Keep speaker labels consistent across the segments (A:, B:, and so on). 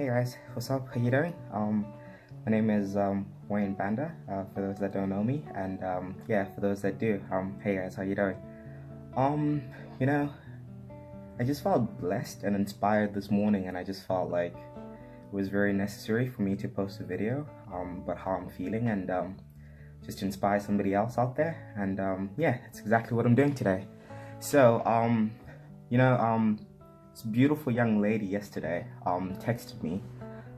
A: Hey guys, what's up? How you doing? My name is Wayne Banda. For those that don't know me, and yeah, for those that do, hey guys, how you doing? Um, you know, I just felt blessed and inspired this morning, and I just felt like it was very necessary for me to post a video about how I'm feeling and just to inspire somebody else out there. And yeah, that's exactly what I'm doing today. So you know, this beautiful young lady yesterday texted me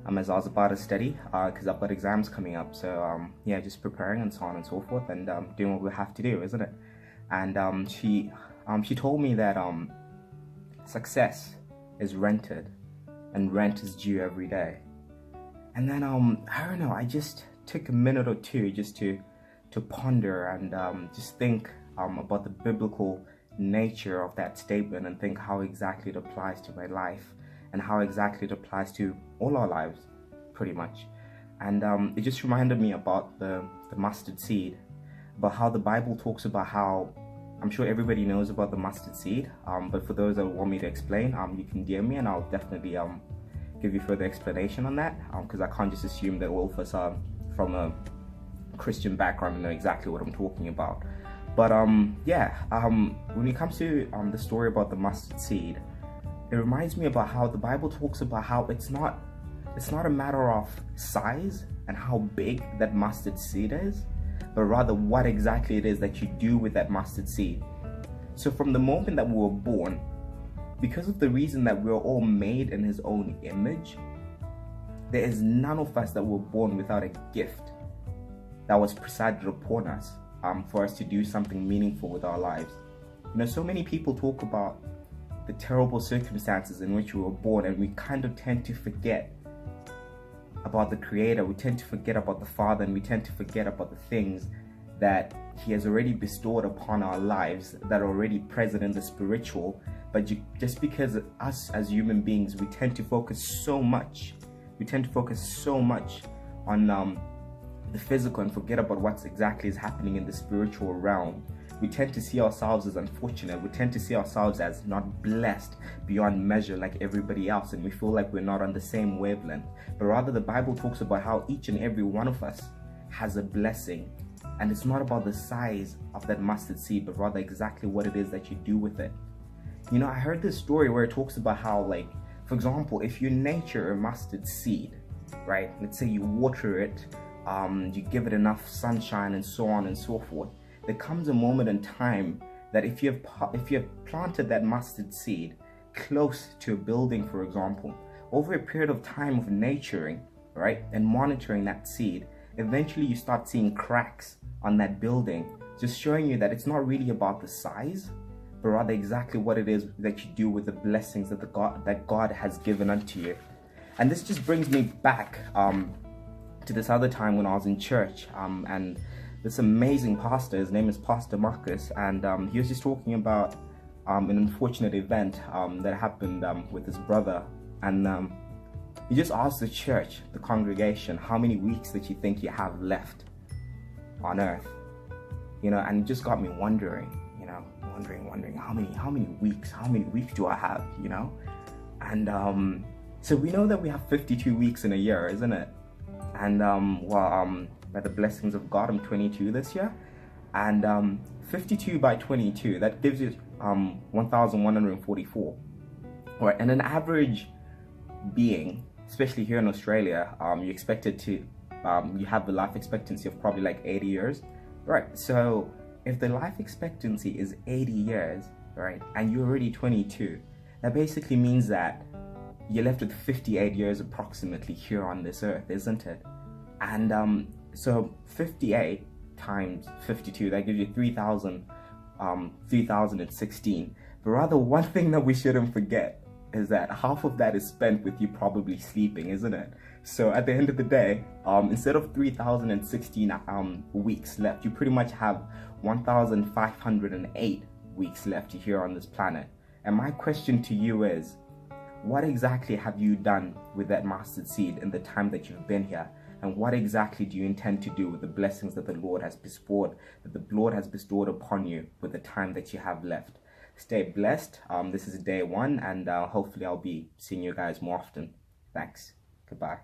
A: as I was about to study because I've got exams coming up. So yeah, just preparing and so on and so forth, and doing what we have to do, isn't it? And she told me that success is rented and rent is due every day. And then I don't know, I just took a minute or two just to ponder and just think about the biblical nature of that statement and think how exactly it applies to my life and how exactly it applies to all our lives, pretty much. And it just reminded me about the mustard seed, about how the Bible talks about how, I'm sure everybody knows about the mustard seed, but for those that want me to explain, you can DM me and I'll definitely give you further explanation on that, because I can't just assume that all of us are from a Christian background and know exactly what I'm talking about. But yeah, when it comes to the story about the mustard seed, it reminds me about how the Bible talks about how it's not a matter of size and how big that mustard seed is, but rather what exactly it is that you do with that mustard seed. So from the moment that we were born, because of the reason that we're all made in His own image, there is none of us that were born without a gift that was presided upon us for us to do something meaningful with our lives. You know, so many people talk about the terrible circumstances in which we were born, and we kind of tend to forget about the Creator. We tend to forget about the Father, and we tend to forget about the things that He has already bestowed upon our lives that are already present in the spiritual. But just because us as human beings, we tend to focus so much on the physical and forget about what's exactly is happening in the spiritual realm. We tend to see ourselves as unfortunate. We tend to see ourselves as not blessed beyond measure like everybody else, and we feel like we're not on the same wavelength. But rather, the Bible talks about how each and every one of us has a blessing, and it's not about the size of that mustard seed, but rather exactly what it is that you do with it. You know, I heard this story where it talks about how, like, for example, if you nurture a mustard seed, right? Let's say you water it, you give it enough sunshine and so on and so forth. There comes a moment in time that if you have planted that mustard seed close to a building, for example, over a period of time of nurturing, right, and monitoring that seed, eventually you start seeing cracks on that building, just showing you that it's not really about the size, but rather exactly what it is that you do with the blessings that God has given unto you. And this just brings me back to this other time when I was in church, and this amazing pastor, his name is Pastor Marcus, and he was just talking about an unfortunate event that happened with his brother, and he just asked the church, the congregation, how many weeks that you think you have left on earth, you know, and it just got me wondering, you know, wondering how many weeks do I have, you know? And so we know that we have 52 weeks in a year, isn't it? And by the blessings of God, I'm 22 this year, and 52 by 22, that gives you 1,144. Right, and an average being, especially here in Australia, you expected to you have the life expectancy of probably like 80 years, right? So if the life expectancy is 80 years, right, and you're already 22, that basically means that you're left with 58 years approximately here on this earth, isn't it? And so 58 times 52, that gives you 3,016. But rather, one thing that we shouldn't forget is that half of that is spent with you probably sleeping, isn't it? So at the end of the day, instead of 3,016 weeks left, you pretty much have 1,508 weeks left here on this planet. And my question to you is, what exactly have you done with that mustard seed in the time that you've been here? And what exactly do you intend to do with the blessings that the Lord has bestowed upon you with the time that you have left? Stay blessed. This is day one, and hopefully I'll be seeing you guys more often. Thanks. Goodbye.